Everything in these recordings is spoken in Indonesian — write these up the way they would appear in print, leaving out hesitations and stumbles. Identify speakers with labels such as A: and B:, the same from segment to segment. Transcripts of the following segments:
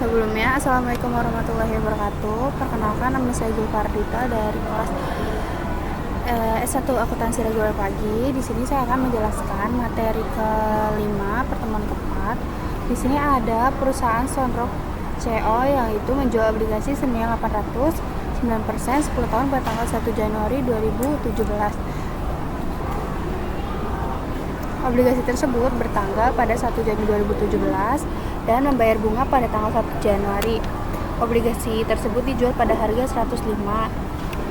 A: Sebelumnya, Assalamualaikum warahmatullahi wabarakatuh. Perkenalkan, nama saya Zulfardita dari kelas S1 Akuntansi Reguler Pagi. Di sini saya akan menjelaskan materi kelima, pertemuan keempat. Di sini ada perusahaan Sonrock CO yang itu menjual obligasi senilai 800 9% 10 tahun pada tanggal 1 Januari 2017. Obligasi tersebut bertanggal pada 1 Januari 2017 dan membayar bunga pada tanggal 1 Januari. Obligasi tersebut dijual pada harga 105.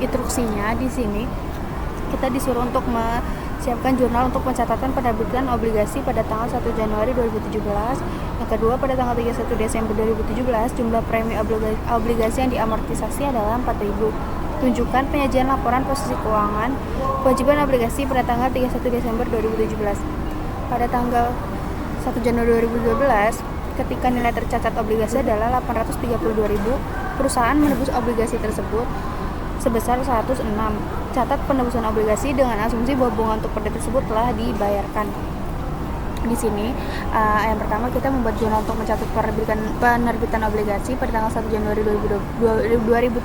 A: Instruksinya di sini kita disuruh untuk menyiapkan jurnal untuk pencatatan penerbitan obligasi pada tanggal 1 Januari 2017. Yang kedua, pada tanggal 31 Desember 2017, jumlah premi obligasi yang diamortisasi adalah 4.000. Tunjukkan penyajian laporan posisi keuangan kewajiban obligasi pada tanggal 31 Desember 2017. Pada tanggal 1 Januari 2012, ketika nilai tercatat obligasi adalah 832.000, perusahaan menebus obligasi tersebut sebesar 106. Catat penebusan obligasi dengan asumsi bahwa bunga untuk kredit tersebut telah dibayarkan. Di sini yang pertama kita membuat jurnal untuk mencatat penerbitan obligasi pada tanggal 1 Januari 2017.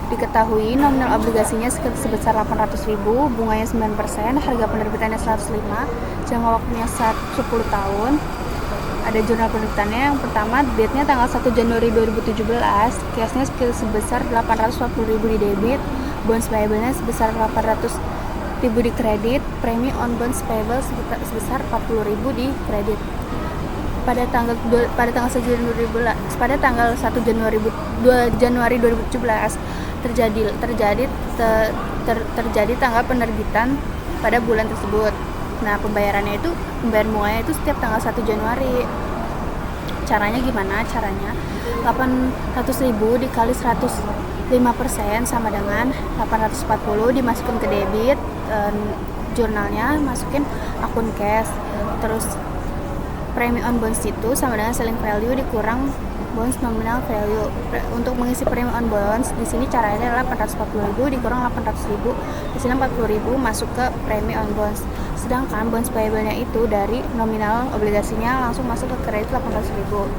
A: Diketahui nominal obligasinya sebesar 800.000, bunganya 9%, harga penerbitannya 105, jangka waktunya 10 tahun. Ada jurnal penerbitannya. Yang pertama, date-nya tanggal 1 Januari 2017, cashnya sebesar 840.000 di debit, bonds payable-nya sebesar 800.000 di kredit, premi on bonds payable sebesar 40.000 di kredit. Pada tanggal 1 Januari 2017 terjadi tanggal penerbitan pada bulan tersebut. Nah, pembayaran bunganya itu setiap tanggal 1 Januari. Caranya gimana? Caranya 800.000 dikali 105% sama dengan 840, dimasukin ke debit, jurnalnya masukin akun cash, terus premi on bonds itu sama dengan selling value dikurang bonds nominal value. Untuk mengisi premi on bonds di sini caranya adalah 840.000 dikurang 800.000, di sini 40.000 masuk ke premi on bonds. Sedangkan bonds payable-nya itu dari nominal obligasinya langsung masuk ke kredit 800.000.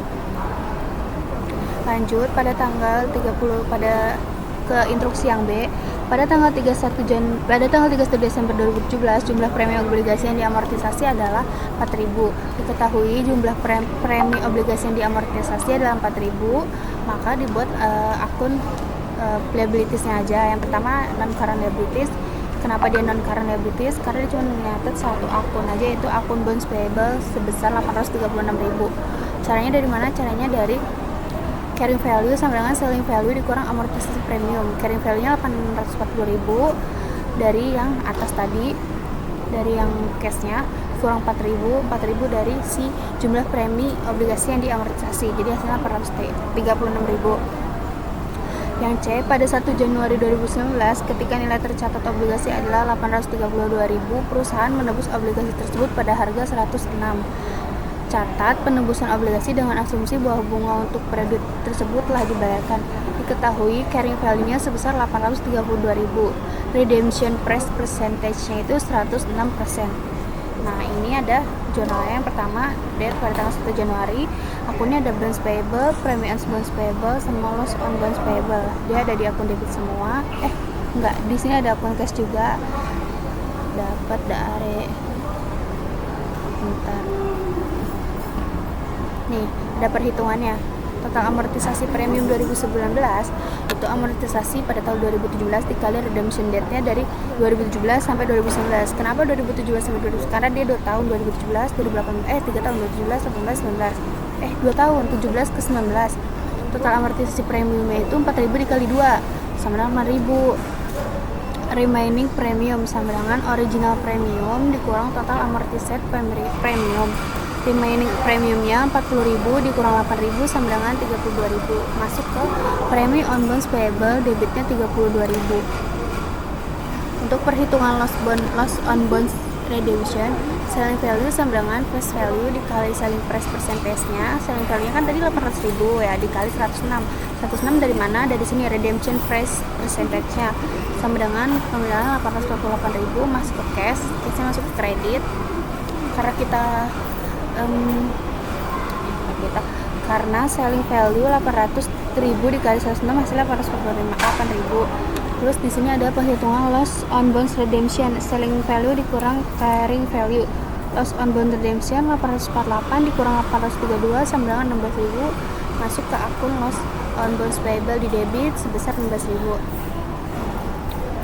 A: Lanjut pada tanggal 30 ke instruksi yang B. Pada tanggal 31 Desember 2017, jumlah premi obligasi yang diamortisasi adalah 4.000. Diketahui jumlah premi obligasi yang diamortisasi adalah 4.000, maka dibuat akun liabilities-nya aja. Yang pertama, non-current liabilities. Kenapa dia non-current liabilities? Karena dia cuma mencatat satu akun aja, yaitu akun bonds payable sebesar 836.000. Caranya dari mana? Caranya dari carrying value sama dengan selling value dikurang amortisasi premium. Carrying value-nya 840.000 dari yang atas tadi, dari yang cash-nya, kurang 4.000 dari si jumlah premi obligasi yang diamortisasi. Jadi hasilnya 836.000. Yang C, pada 1 Januari 2019, ketika nilai tercatat obligasi adalah 832.000, perusahaan menebus obligasi tersebut pada harga 106. Catat penebusan obligasi dengan asumsi bahwa bunga untuk kredit tersebut telah dibayarkan. Diketahui carrying value-nya sebesar 832.000. Redemption price percentage-nya itu 106%. Nah, ini ada jurnalnya. Yang pertama, date pada tanggal 1 Januari. Akunnya ada bonds payable, premi on bonds payable, sama loss on bonds payable. Dia ada di akun debit semua. Enggak, di sini ada akun cash juga. Dapat dari bentar. Nih, ada perhitungannya. Total amortisasi premium 2019 itu amortisasi pada tahun 2017 dikali redemption date-nya dari 2017 sampai 2019. Kenapa 2017 sampai 2019? Karena dia 2 tahun, 2017, 3 tahun, 2017, 18, 19. 2 tahun, 17 ke 19. Total amortisasi premiumnya itu 4.000 dikali 2 sama dengan 8.000. Remaining premium sama dengan original premium dikurang total amortised premium. Remaining premiumnya 40.000 dikurang 8.000 sama dengan 32.000. Masuk ke premi on bonds payable, debitnya 32.000. Untuk perhitungan loss on bonds redemption, selling value sama dengan face value dikali selling price percentage-nya. Selling value-nya kan tadi 800.000 ya, dikali 106. 106 dari mana? Dari sini redemption price percentage-nya sama dengan nominalnya 848.000 masuk ke cash, cashnya masuk ke kredit. Karena kita karena selling value 800.000 dikali 106 hasilnya 845.000. Terus di sini ada penghitungan loss on bonds redemption, selling value dikurang carrying value. Loss on bond redemption 848 dikurang 832 sama dengan 16.000, masuk ke akun loss on bonds payable di debit sebesar 15.000.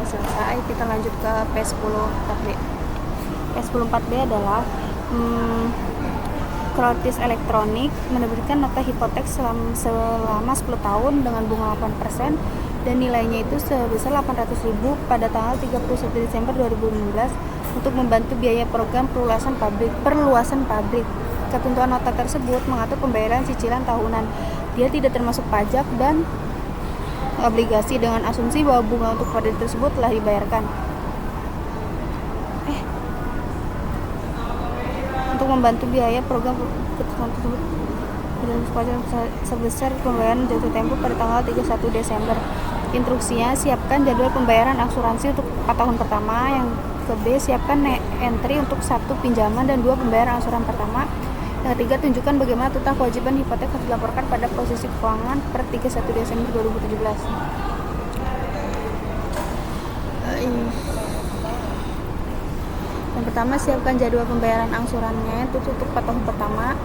A: Selesai, kita lanjut ke P10 4B. P10 4B adalah Krotis Elektronik menerbitkan nota hipotek selama 10 tahun dengan bunga 8% dan nilainya itu sebesar 800.000 pada tanggal 31 Desember 2016 untuk membantu biaya program perluasan pabrik. Ketentuan nota tersebut mengatur pembayaran cicilan tahunan. Dia tidak termasuk pajak dan obligasi dengan asumsi bahwa bunga untuk kredit tersebut telah dibayarkan. Untuk membantu biaya program ketentuan tersebut pajak sebesar pembayaran jatuh tempo pada tanggal 31 Desember. Instruksinya, siapkan jadwal pembayaran asuransi untuk 4 tahun pertama. Yang ke B, siapkan entry untuk 1 pinjaman dan 2 pembayaran asuran pertama. Yang ketiga, tunjukkan bagaimana total kewajiban hipotek harus dilaporkan pada posisi keuangan per 31 Desember 2017. Yang pertama, siapkan jadwal pembayaran angsurannya itu untuk 4 tahun pertama.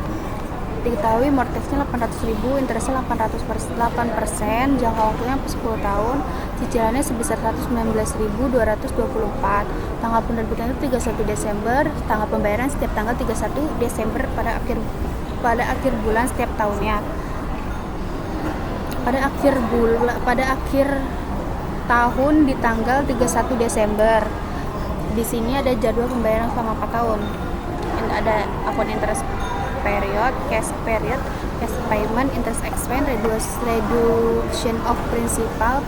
A: Diketahui mortgage-nya 800.000, interestnya 8%, jangka waktunya 10 tahun, cicilannya sebesar 119.224. Tanggal penerbitan itu 31 Desember, tanggal pembayaran setiap tanggal 31 Desember pada akhir bulan setiap tahunnya. Pada akhir tahun di tanggal 31 Desember. Di sini ada jadwal pembayaran selama 4 tahun. Ada akun interest period, cash payment, interest expense, reduction of principal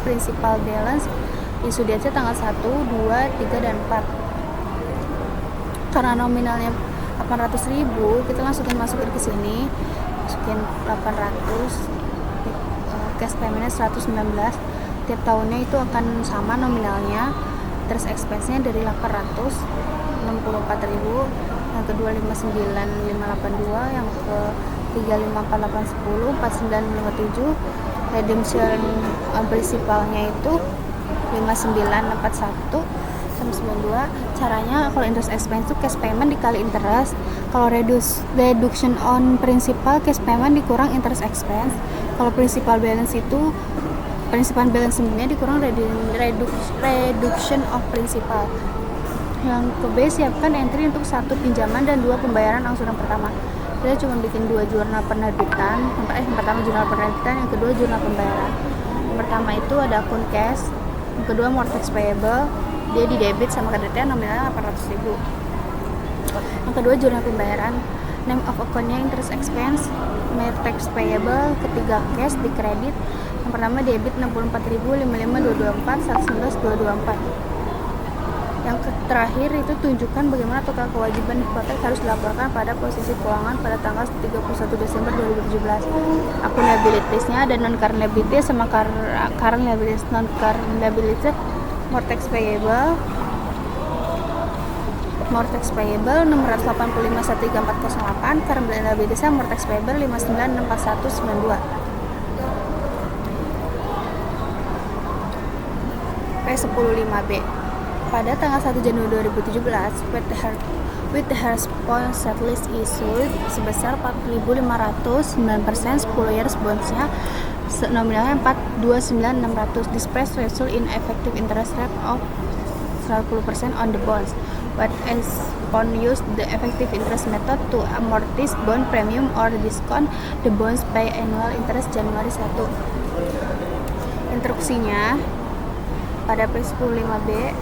A: balance, issue date tanggal 1, 2, 3, dan 4. Karena nominalnya 800.000, kita masukin ke sini, masukin 800, cash paymentnya 119, tiap tahunnya itu akan sama nominalnya, interest expense-nya dari 864.000, yang kedua 59582, yang ke 354810, 4957. Redemption principalnya itu 5941 sama 92. Caranya kalau interest expense itu cash payment dikali interest. Kalau reduction on principal, cash payment dikurang interest expense. Kalau principal balance itu sebenarnya dikurang reduction of principal. Yang ke B, siapkan entry untuk 1 pinjaman dan 2 pembayaran angsuran pertama. Kita cuma bikin 2 jurnal penerbitan. Yang pertama jurnal penerbitan, yang kedua jurnal pembayaran. Yang pertama itu ada akun cash, yang kedua mortgage payable, dia di debit sama kreditnya nominalnya 800.000. Yang kedua jurnal pembayaran, name of account-nya interest expense, mortgage payable, ketiga cash di kredit. Yang pertama debit 64.000, 55224, 111.224. Yang terakhir itu tunjukkan bagaimana total kewajiban hipotek harus dilaporkan pada posisi keuangan pada tanggal 31 Desember 2017. Akun liabilities-nya ada non-current liabilities sama current liabilities. Non-current liabilities mortgage payable 685 13408, current liabilities mortgage payable 5964192. P105B. Pada tanggal 1 Januari 2017, with the response setlist issued sebesar 4.500, 9%, 10 years bonds-nya nominalnya 429.600. This price result in effective interest rate of 10% on the bonds. But as on use the effective interest method to amortize bond premium or discount, the bonds pay annual interest Januari 1. Instruksinya pada P105B,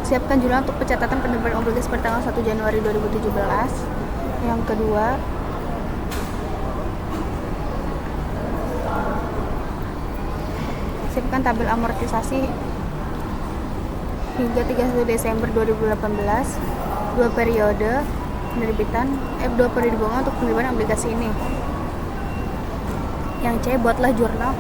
A: siapkan jurnal untuk pencatatan penerbitan obligasi pada tanggal 1 Januari 2017. Yang kedua, siapkan tabel amortisasi hingga 31 Desember 2018, 2 periode bunga untuk penerbitan obligasi ini. Yang C, buatlah jurnal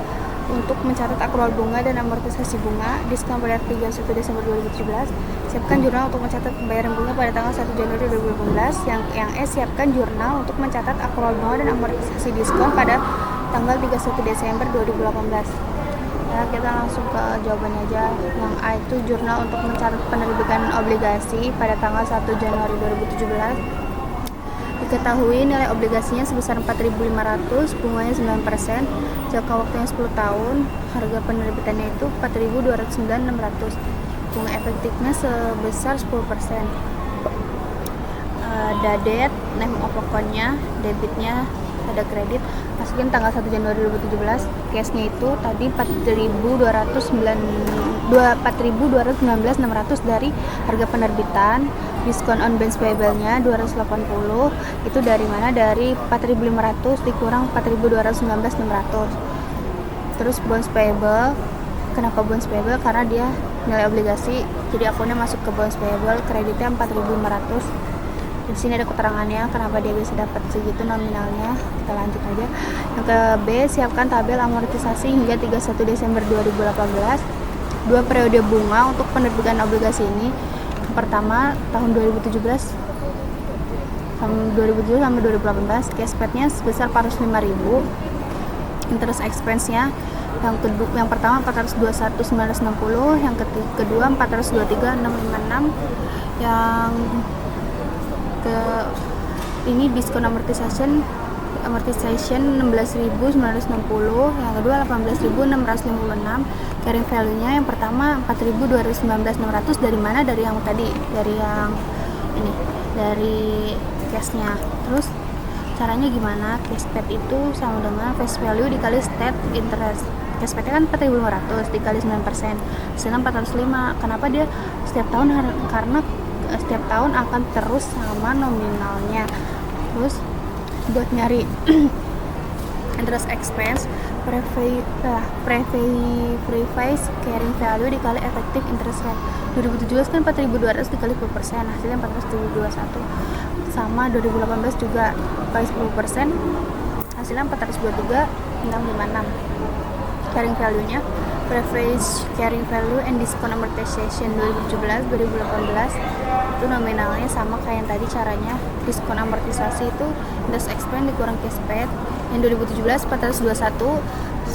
A: untuk mencatat akrual bunga dan amortisasi bunga diskon pada 31 Desember 2017. Siapkan jurnal untuk mencatat pembayaran bunga pada tanggal 1 Januari 2018. Yang siapkan jurnal untuk mencatat akrual bunga dan amortisasi diskon pada tanggal 31 Desember 2018. Ya, kita langsung ke jawabannya aja. Yang A itu jurnal untuk mencatat penerbitan obligasi pada tanggal 1 Januari 2017. Diketahui nilai obligasinya sebesar 4.500, bunganya 9%, jangka waktunya 10 tahun, harga penerbitannya itu 4.209.600, bunga efektifnya sebesar 10%. Dadet, name of account-nya, debitnya ada kredit, masukin tanggal 1 Januari 2017, cashnya itu tadi 4.219.600 dari harga penerbitan, diskon on balance payable-nya 280, itu dari mana? Dari 4.500 dikurang 4.219.600. Terus bonds payable, kenapa bonds payable? Karena dia nilai obligasi, jadi akunnya masuk ke bonds payable, kreditnya 4.500. Di sini ada keterangannya kenapa dia bisa dapat segitu nominalnya. Kita lanjut aja. Yang ke B, siapkan tabel amortisasi hingga 31 Desember 2018. Dua periode bunga untuk penerbitan obligasi ini. Yang pertama tahun 2017 sampai 2018, cash paid-nya sebesar 405.000. Interest expense-nya yang pertama 421.960, yang kedua 423.656, yang ini diskon amortisation 16.960, yang kedua 18.656. Carrying value-nya yang pertama 4.219.600 dari mana? Dari yang tadi, dari yang ini, dari cash-nya. Terus caranya gimana? Cash paid itu sama dengan face value dikali state interest. Cash paid-nya kan 4.500 dikali 9%, hasilnya 405. Kenapa dia setiap tahun? Karena setiap tahun akan terus sama nominalnya. Terus buat nyari interest expense, preface carrying value dikali effective interest rate. 2017 kan 4.200 dikali 10%, hasilnya 421. Sama 2018 juga kali 10%, hasilnya 423.656. Carrying value-nya, preface carrying value and discount amortization 2017-2018 itu nominalnya sama kayak yang tadi caranya. Diskon amortisasi itu interest expense dikurang cash paid. Yang 2017 421,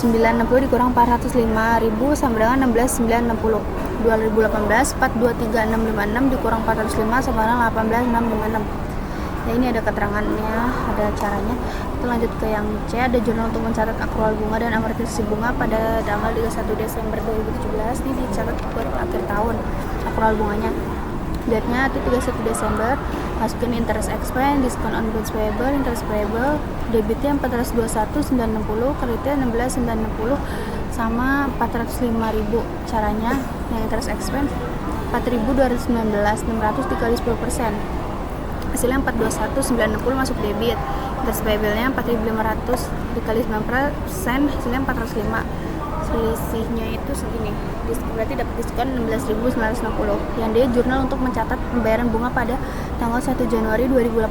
A: 960 dikurang 405.000 sama dengan 16.960. 2018 423.656 dikurang 405 sama dengan 18.656. Ya, ini ada keterangannya, ada caranya. Kita lanjut ke yang C, ada jurnal untuk mencatat akrual bunga dan amortisasi bunga pada tanggal 31 Desember 2017. Ini dicatat buat akhir tahun akrual bunganya. Date-nya itu 31 Desember. Masukin interest expense, diskon on goods payable, interest payable, debitnya 421.960, kreditnya 16.960 sama 405.000. Caranya yang interest expense 4.219.600 dikali 10%, hasilnya 421.960 masuk debit. Interest payable-nya 4.500 dikali 9%, hasilnya 405. Selisihnya itu segini, berarti dapat diskon 16.960. Yang dia jurnal untuk mencatat pembayaran bunga pada tanggal 1 Januari 2018.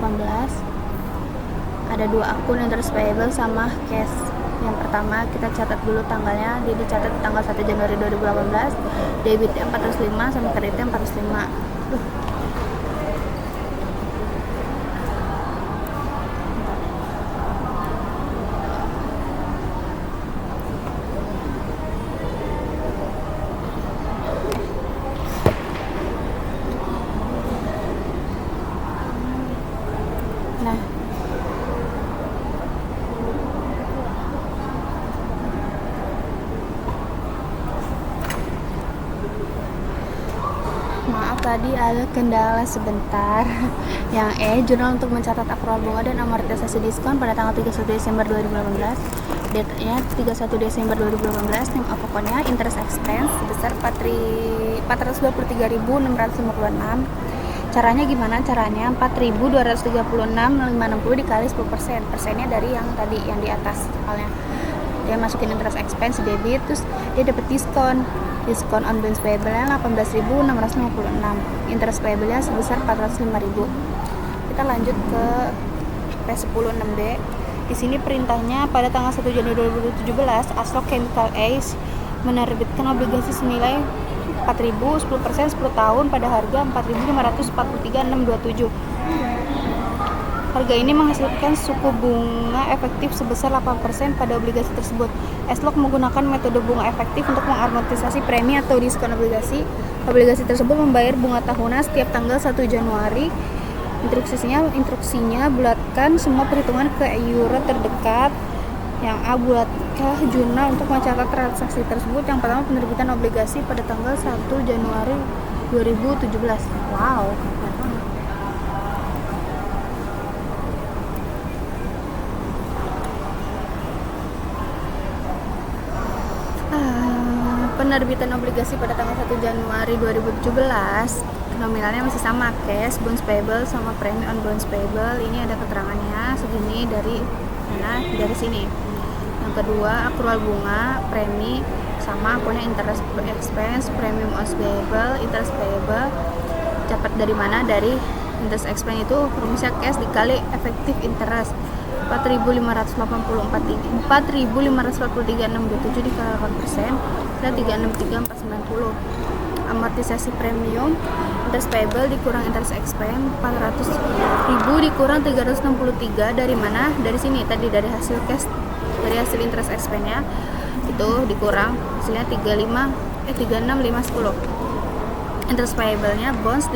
A: Ada dua akun, interest payable sama cash. Yang pertama kita catat dulu tanggalnya, dia dicatat tanggal 1 Januari 2018, debitnya 405 sama kreditnya 405. Maaf tadi ada kendala sebentar. Yang E, jurnal untuk mencatat akrual bunga dan amortisasi diskon pada tanggal 31 Desember 2018. Date-nya 31 Desember 2018. Name of account-nya interest expense sebesar 423.656. Caranya gimana? Caranya 4.236.560 dikali 10%. Persennya dari yang tadi, yang di atas soalnya. Dia masukin interest expense debit, terus dia dapat diskon on balance payable-nya 18.656, interest payable-nya sebesar 405.000. Kita lanjut ke P10 6D. Di sini perintahnya pada tanggal 1 Januari 2017, Aslok Chemical Ace menerbitkan obligasi senilai 4.000 10% 10 tahun pada harga 4.543,627. Harga ini menghasilkan suku bunga efektif sebesar 8% pada obligasi tersebut. Aslok menggunakan metode bunga efektif untuk mengamortisasi premi atau diskon obligasi. Obligasi tersebut membayar bunga tahunan setiap tanggal 1 Januari. Instruksinya bulatkan semua perhitungan ke euro terdekat. Yang A, buatkah jurnal untuk mencatat transaksi tersebut. Yang pertama, penerbitan obligasi pada tanggal 1 Januari 2017. Wow, keren banget. Penerbitan obligasi pada tanggal 1 Januari 2017, nominalnya masih sama, cash, bonds payable, sama premi on bonds payable. Ini ada keterangannya segini dari mana? Dari sini. Yang kedua, akrual bunga, premi, sama akunnya interest expense, premium on payable, interest payable. Dapat dari mana? Dari interest expense itu rumusnya cash dikali efektif interest. 4.543,627 dikali 8%, dan 363,490. Amortisasi premium, interest payable dikurang interest expense, 400.000 dikurang 363 dari mana? Dari sini tadi, dari hasil cash, dari hasil interest expense-nya itu dikurang hasilnya 36,510. Interest payable-nya bonds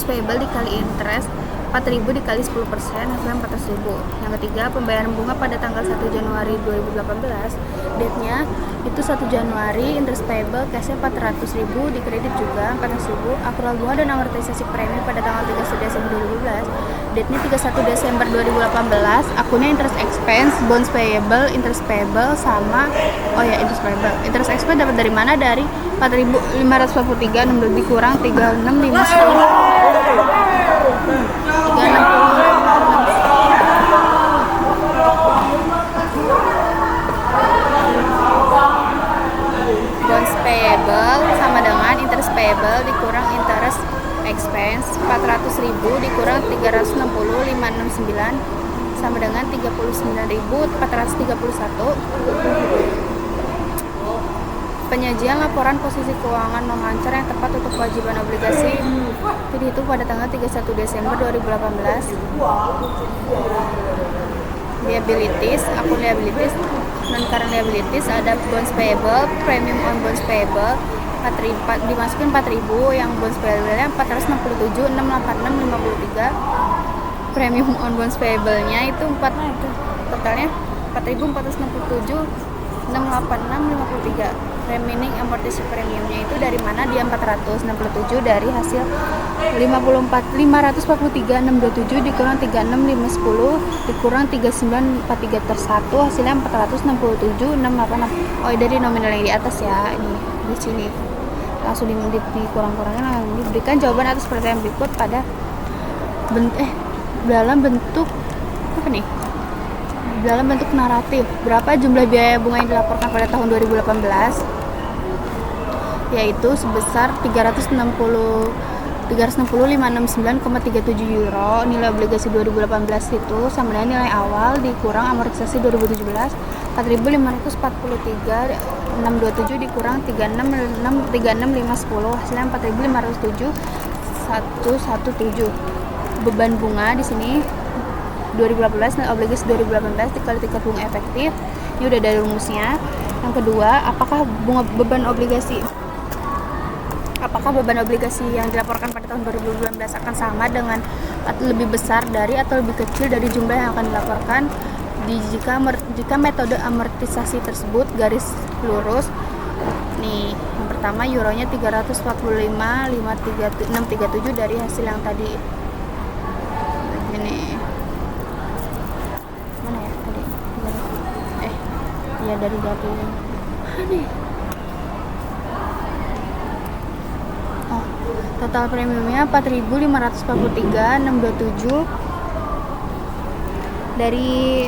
A: payable dikali interest, 4.000 dikali 10%, hasilnya 400.000. Yang ketiga, pembayaran bunga pada tanggal 1 Januari 2018, date-nya itu 1 Januari, interest payable cash-nya 400.000, dikredit juga 400.000. Akrual bunga dan amortisasi premi pada tanggal 31 Desember 2012, date-nya 31 Desember 2018, akunnya interest expense, bonds payable, interest payable, sama interest expense dapat dari mana? Dari 4.543 dikurang 36,510. Bonds payable sama dengan interest payable dikurang interest expense, 400.000 dikurang 360,569 sama dengan 39.431. Penyajian laporan posisi keuangan non-lancar yang tepat untuk kewajiban obligasi dihitung pada tanggal 31 Desember 2018. Liabilities, akun liabilities, non-current liabilities, ada bonds payable, premium on bonds payable, dimasukin 4.000, yang bonds payable-nya 467,686,53. Premium on bonds payable-nya itu totalnya 4.467,686,53. Remaining amortisasi premiumnya itu dari mana? Dia 467 dari hasil 543,627 dikurang 36,510 dikurang 3943 tersatu, hasilnya 467,686. Oh, dari nominal yang di atas ya, ini di sini langsung dikurang-kurangin, diberikan jawaban atas pertanyaan berikut pada dalam bentuk apa nih? Dalam bentuk naratif. Berapa jumlah biaya bunga yang dilaporkan pada tahun 2018? Yaitu sebesar 360,569,37 euro. Nilai obligasi 2018 itu sama dengan nilai awal dikurang amortisasi 2017 4.543,627 dikurang 36,510, hasilnya 4.507,117. Beban bunga di sini 2018, nilai obligasi 2018 dikali tingkat bunga efektif. Ini udah ada rumusnya. Yang kedua, apakah beban obligasi yang dilaporkan pada tahun 2019 akan sama dengan lebih besar dari atau lebih kecil dari jumlah yang akan dilaporkan jika metode amortisasi tersebut garis lurus. Nih, yang pertama euronya 345,637 dari hasil yang tadi. Ini mana ya tadi? Ya dari nih. Total premiumnya 4.543,627 dari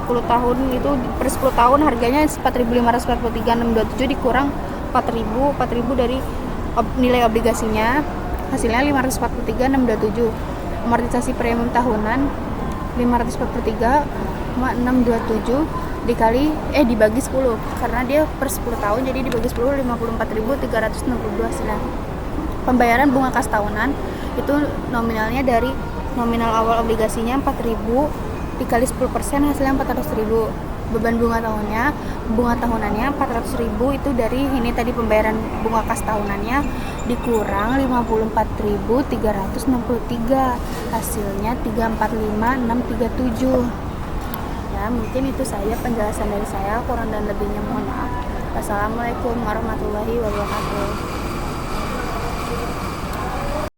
A: 10 tahun itu, per 10 tahun harganya 4.543,627 dikurang 4.000 dari nilai obligasinya, hasilnya 543,627. Amortisasi premium tahunan 543,627 54,627 dibagi 10 karena dia per 10 tahun, jadi dibagi 10 54.362 hasilnya. Pembayaran bunga kas tahunan itu nominalnya dari nominal awal obligasinya 4.000 dikali 10% hasilnya 400.000. Beban bunga tahunannya 400.000 itu dari ini tadi pembayaran bunga kas tahunannya dikurang 54.363 hasilnya 345.637. Ya, mungkin itu saja penjelasan dari saya, kurang dan lebihnya mohon maaf. Wassalamualaikum warahmatullahi wabarakatuh.